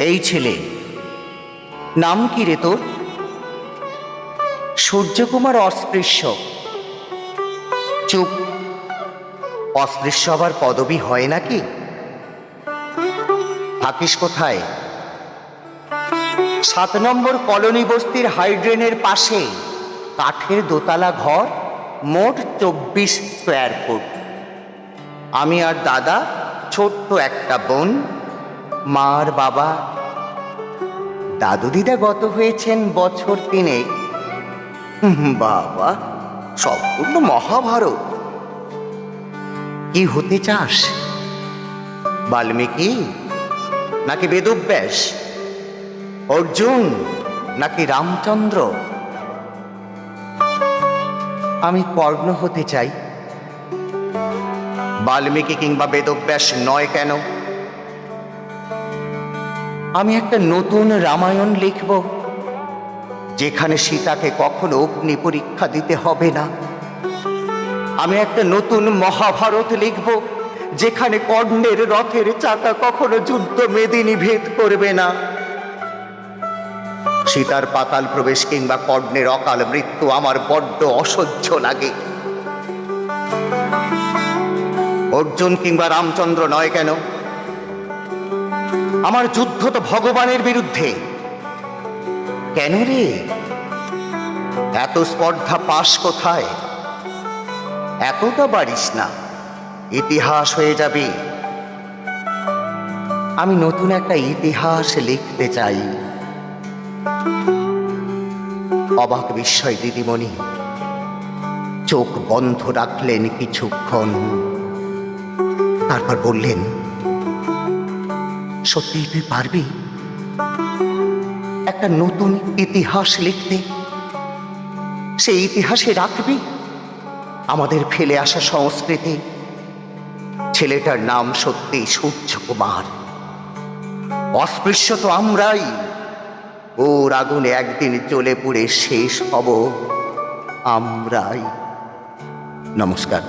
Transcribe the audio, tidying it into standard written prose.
এই ছেলে, নাম কি রে তোর? সূর্যকুমার অস্পৃশ্য। চুপ, অস্পৃশ্য আবার পদবী হয় নাকি? থাকিস কোথায়? 7 নম্বর কলোনি বস্তির হাইড্রেনের পাশে কাঠের দোতলা ঘর, মোট 24 স্কোয়ার ফুট। আমি আর দাদা, ছোট্ট একটা বোন, মা আর বাবা। দাদু দিদা গত হয়েছেন বছর 3। বাবা, সম্পূর্ণ মহাভারত। কি হতে চাস? বাল্মীকি নাকি বেদব্যাস? অর্জুন নাকি রামচন্দ্র? আমি কর্ণ হতে চাই। বাল্মীকি কিংবা বেদব্যাস নয় কেন? আমি একটা নতুন রামায়ণ লিখব, যেখানে সীতাকে কখনো অগ্নি পরীক্ষা দিতে হবে না। আমি একটা নতুন মহাভারত লিখব, যেখানে কর্ণের রথের চাকা কখনো যুদ্ধ মেদিনী ভেদ করবে না। সীতার পাতাল প্রবেশ কিংবা কর্ণের অকাল মৃত্যু আমার বড্ড অসহ্য লাগে। অর্জুন কিংবা রামচন্দ্র নয় কেন? আমার যুদ্ধ তো ভগবানের বিরুদ্ধে। কেন রে? এত স্পর্ধা পাস কোথায়? এতটা বাড়িস না, ইতিহাস হয়ে যাবে। আমি নতুন একটা ইতিহাস লিখতে চাই। অবাক বিস্ময় দিদিমণি চোখ বন্ধ রাখলেন কিছুক্ষণ, তারপর বললেন, সত্যি তুই পারবি একটা নতুন ইতিহাস লিখতে? সেই ইতিহাসে রাখবি আমাদের ফেলে আসা সংস্কৃতি? ছেলেটার নাম সত্যি সূর্যকুমার। অস্পৃশ্য তো আমরাই। ওর আগুনে একদিন জ্বলে পুড়ে শেষ হব আমরাই। নমস্কার।